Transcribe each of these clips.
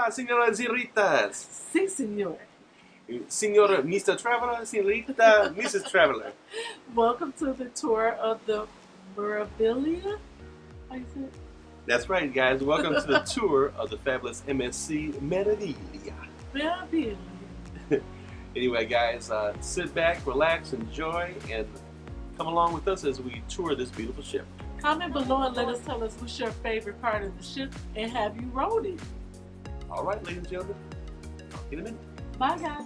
Hola, señoras y señoritas. Sí, señor. Senora, Mr. Traveler, señorita, Mrs. Traveler. Welcome to the tour of the Meraviglia. How you say it? That's right, guys. Welcome to the tour of the fabulous MSC Meraviglia. Meraviglia. Anyway, guys, sit back, relax, enjoy, and come along with us as we tour this beautiful ship. Comment below and let us tell us what's your favorite part of the ship and have you rode it. All right, ladies and gentlemen, talk in a minute. Bye, guys.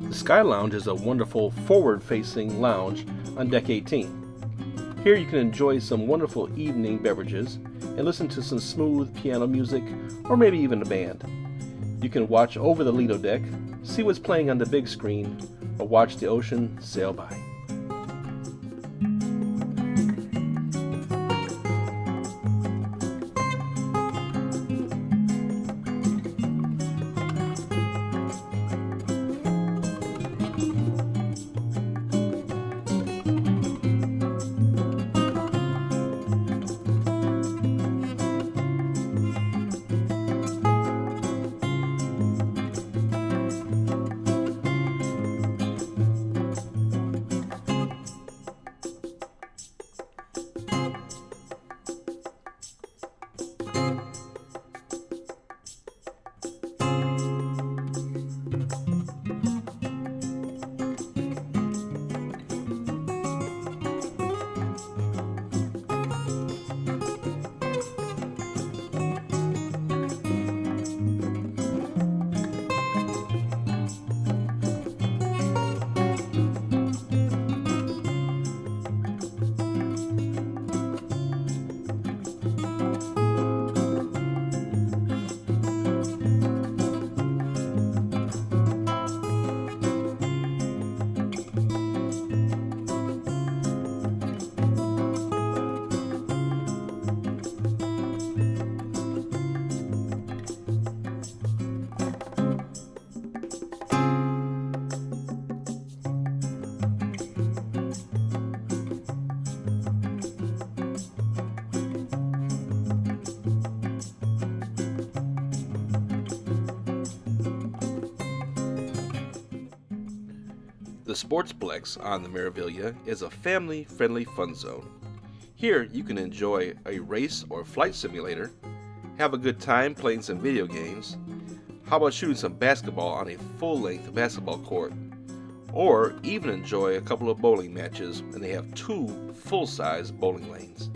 The Sky Lounge is a wonderful forward-facing lounge on Deck 18. Here you can enjoy some wonderful evening beverages and listen to some smooth piano music or maybe even a band. You can watch over the Lido deck, see what's playing on the big screen, or watch the ocean sail by. The Sportsplex on the Meraviglia is a family-friendly fun zone. Here you can enjoy a race or flight simulator, have a good time playing some video games. How about shooting some basketball on a full-length basketball court? Or even enjoy a couple of bowling matches, and they have 2 full-size bowling lanes.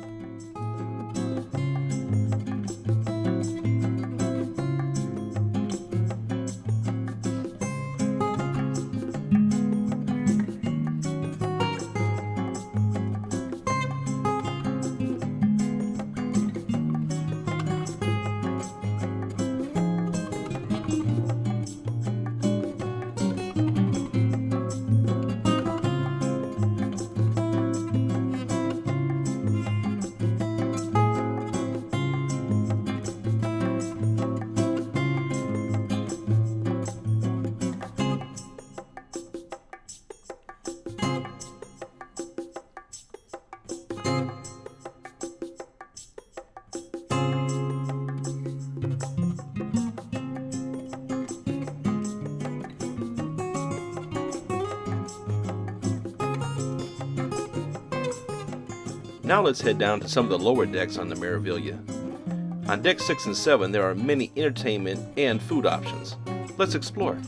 Now let's head down to some of the lower decks on the Meraviglia. On decks 6 and 7 there are many entertainment and food options. Let's explore.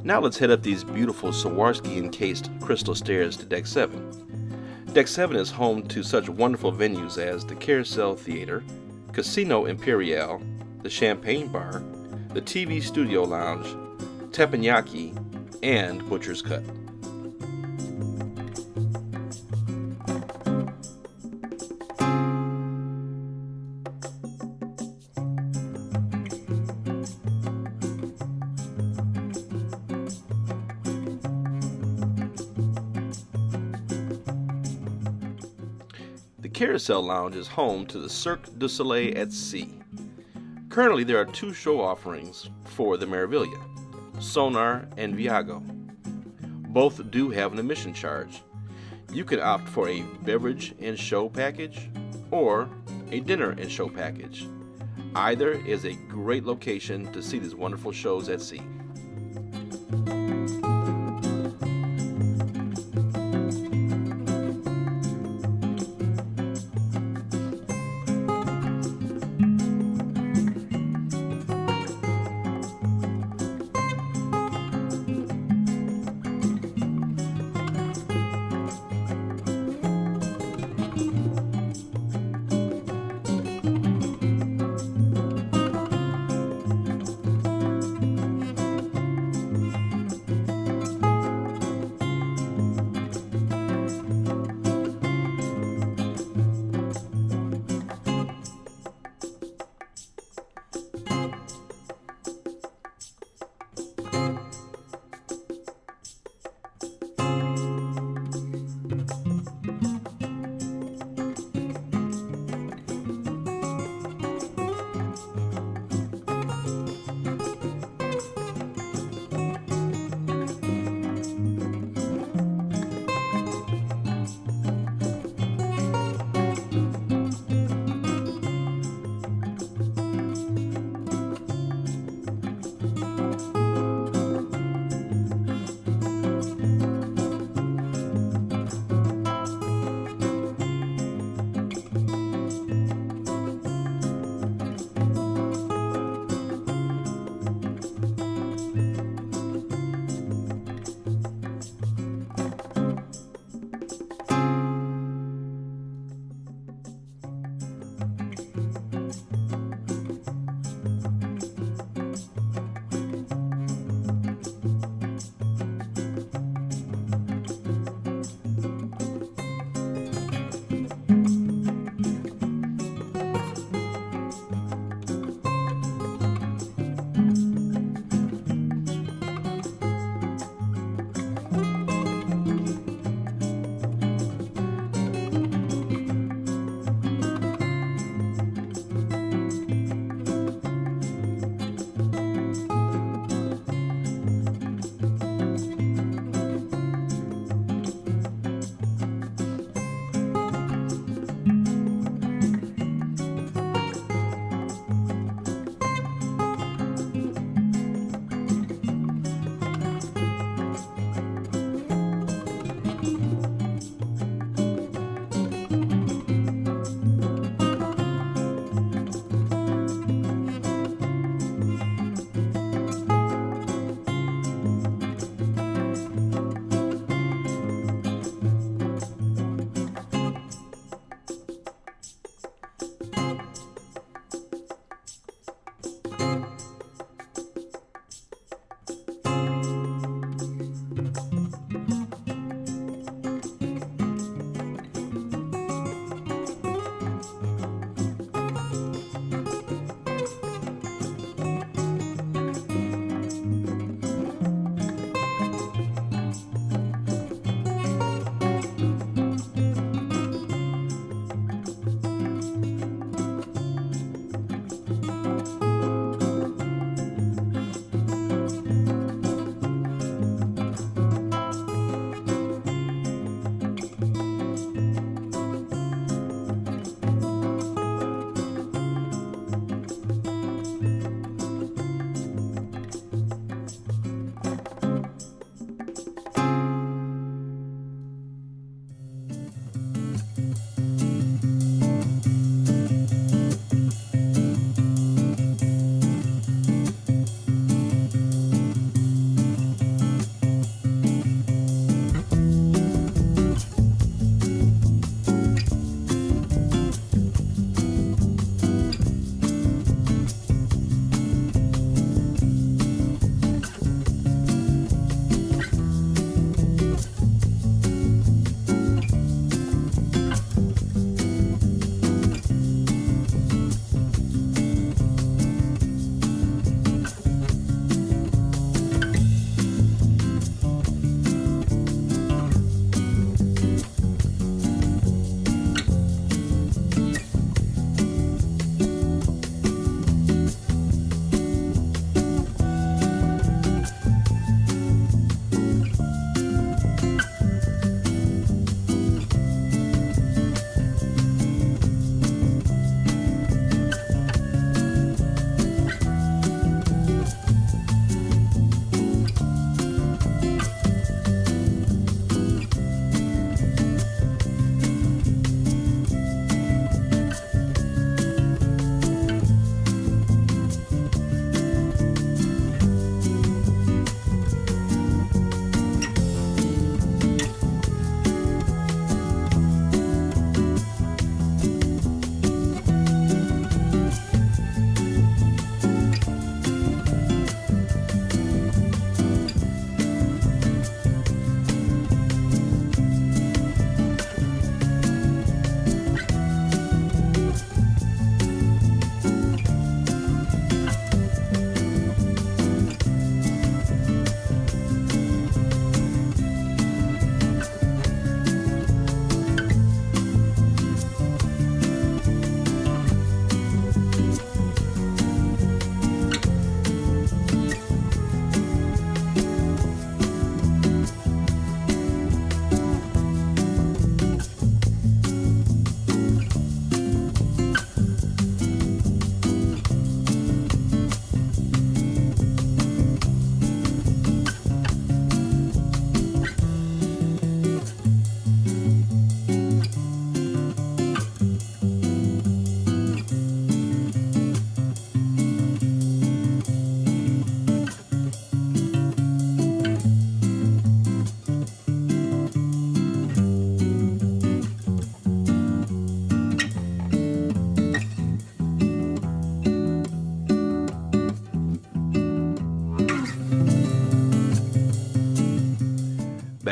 Now let's head up these beautiful Swarovski encased crystal stairs to deck 7. Deck 7 is home to such wonderful venues as the CAROUSEL Theater, Casino Imperiale, the Champagne Bar, the TV Studio Lounge, Teppanyaki, and Butcher's Cut. The Carousel Lounge is home to the Cirque du Soleil at sea. Currently there are 2 show offerings for the Meraviglia, Sonar and Viago. Both do have an admission charge. You can opt for a beverage and show package or a dinner and show package. Either is a great location to see these wonderful shows at sea.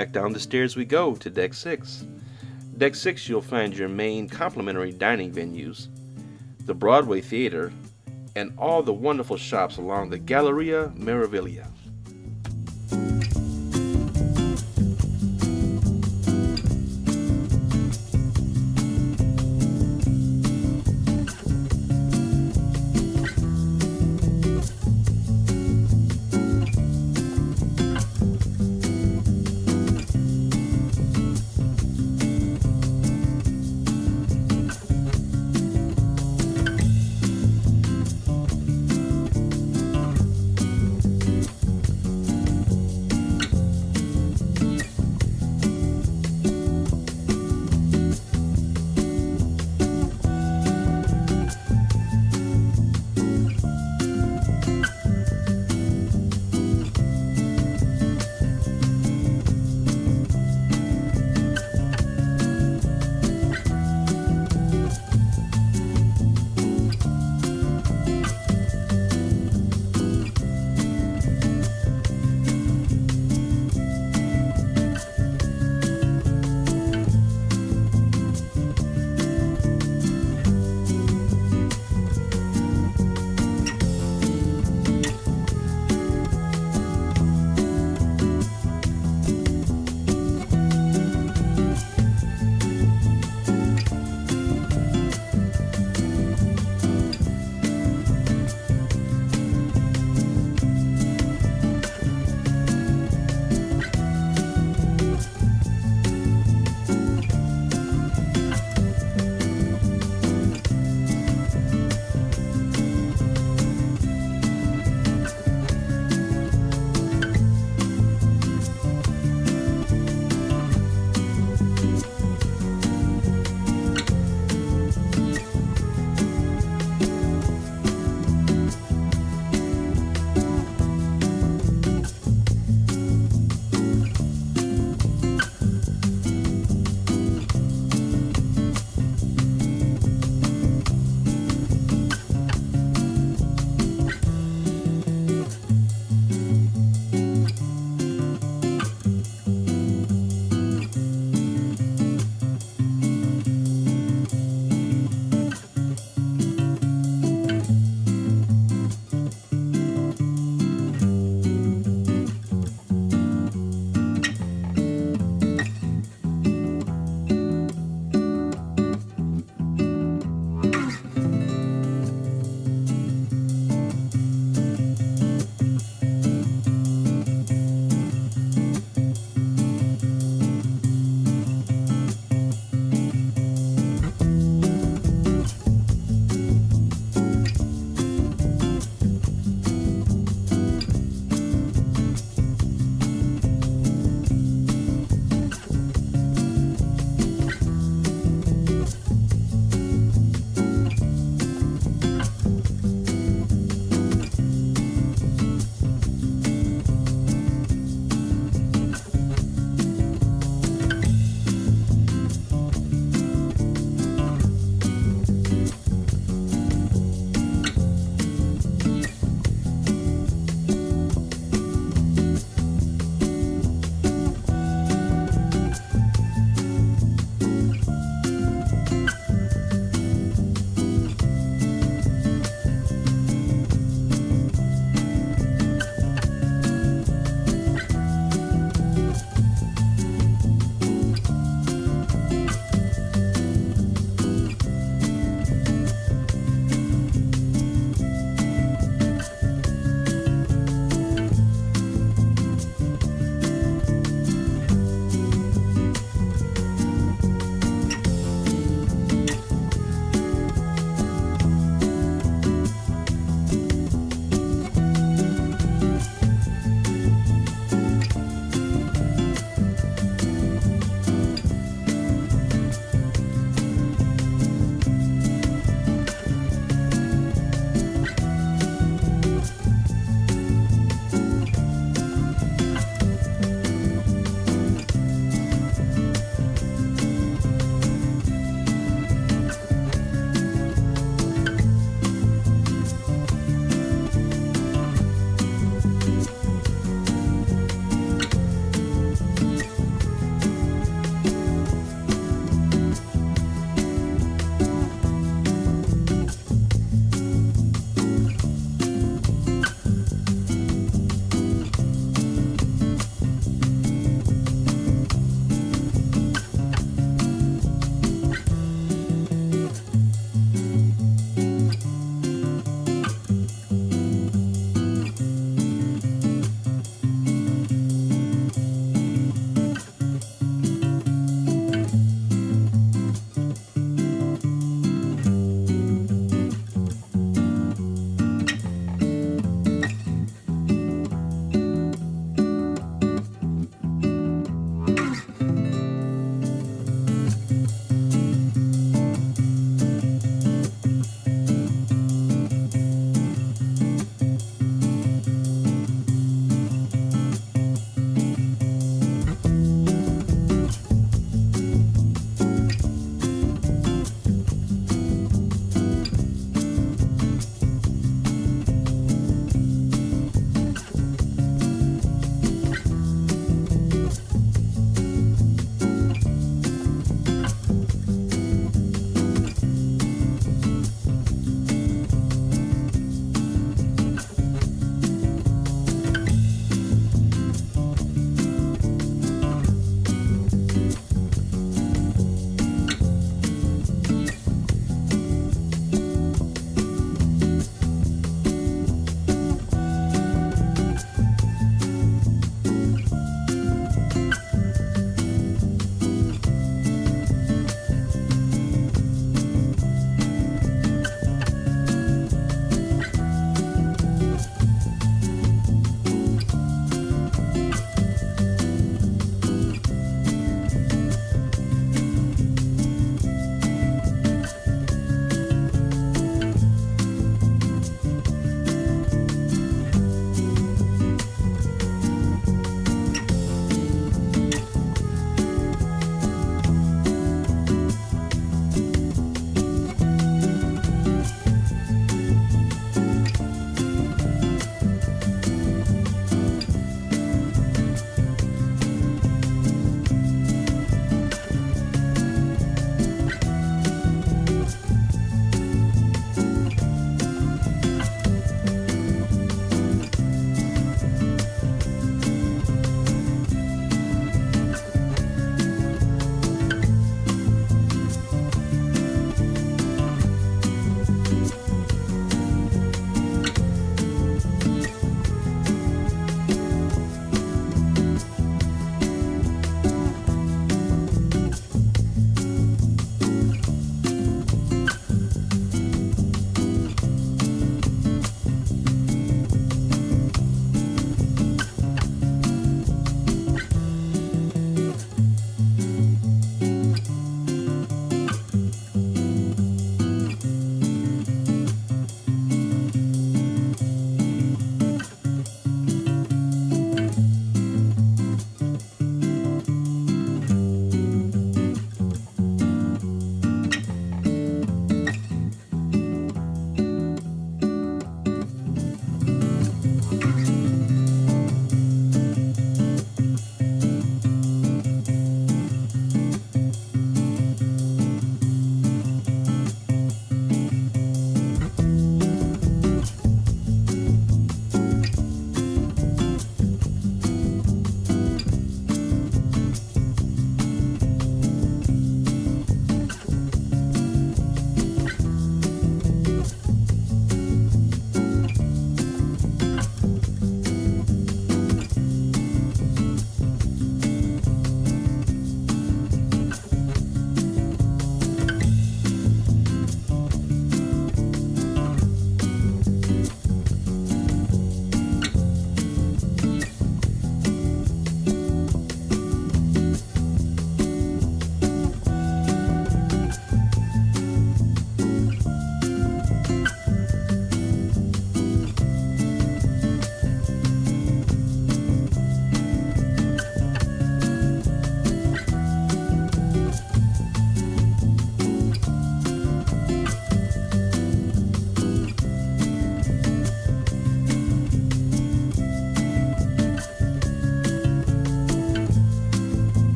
back down the stairs we go to Deck 6. Deck 6 you'll find your main complimentary dining venues, the Broadway Theater, and all the wonderful shops along the MSC Meraviglia.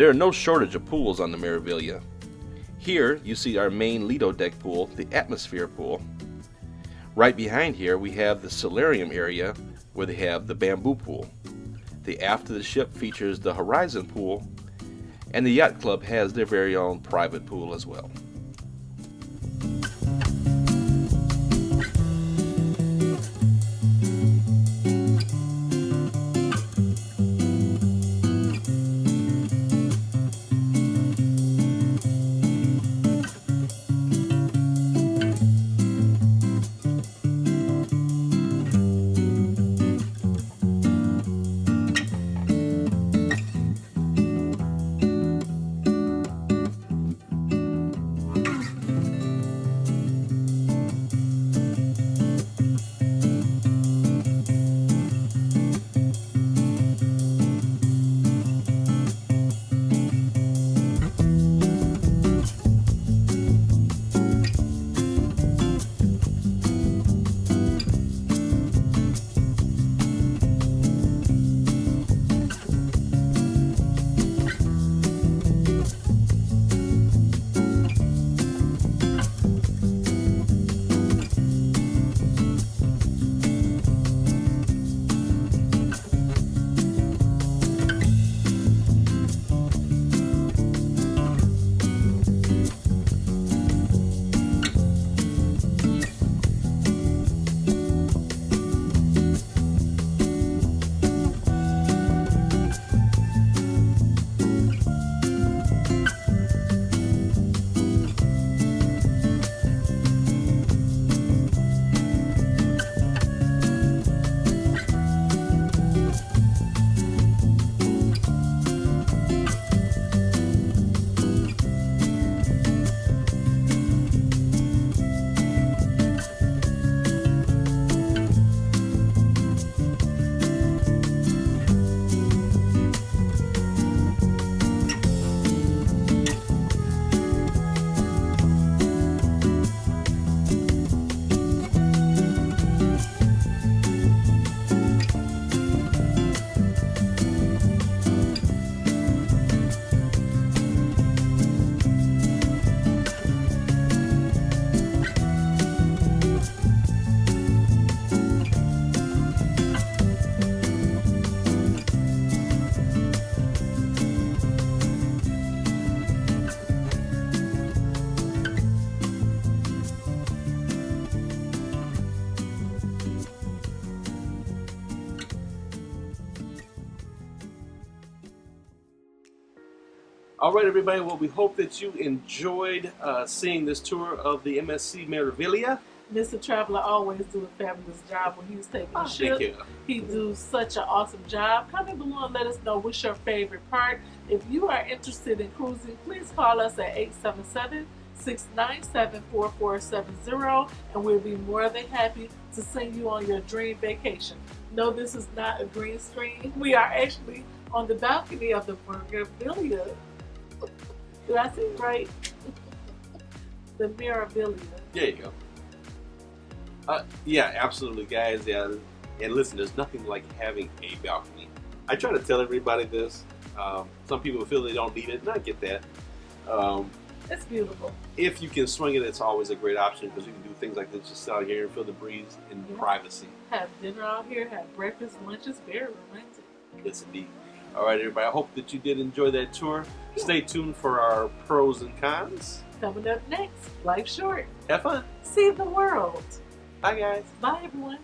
There are no shortage of pools on the Meraviglia. Here you see our main Lido deck pool, the atmosphere pool. Right behind here we have the solarium area where they have the bamboo pool. The aft of the ship features the horizon pool, and the yacht club has their very own private pool as well. All right, everybody. Well, we hope that you enjoyed seeing this tour of the MSC Meraviglia. Mr. Traveler always do a fabulous job when he's taking the ship. Thank you. He do such an awesome job. Comment below and let us know what's your favorite part. If you are interested in cruising, please call us at 877-697-4470, and we'll be more than happy to send you on your dream vacation. No, this is not a green screen. We are actually on the balcony of the Meraviglia. Did I say it right? The Meraviglia. There you go. Yeah, absolutely, guys. Yeah, and listen, there's nothing like having a balcony. I try to tell everybody this. Some people feel they don't need it, and I get that. It's beautiful. If you can swing it, it's always a great option because you can do things like this, just sit out here and feel the breeze in privacy. Have dinner out here, have breakfast, lunch. It's very romantic. Yes, indeed. All right, everybody. I hope that you did enjoy that tour. Stay tuned for our pros and cons. Coming up next, Life's Short. Have fun. See the world. Bye, guys. Bye, everyone.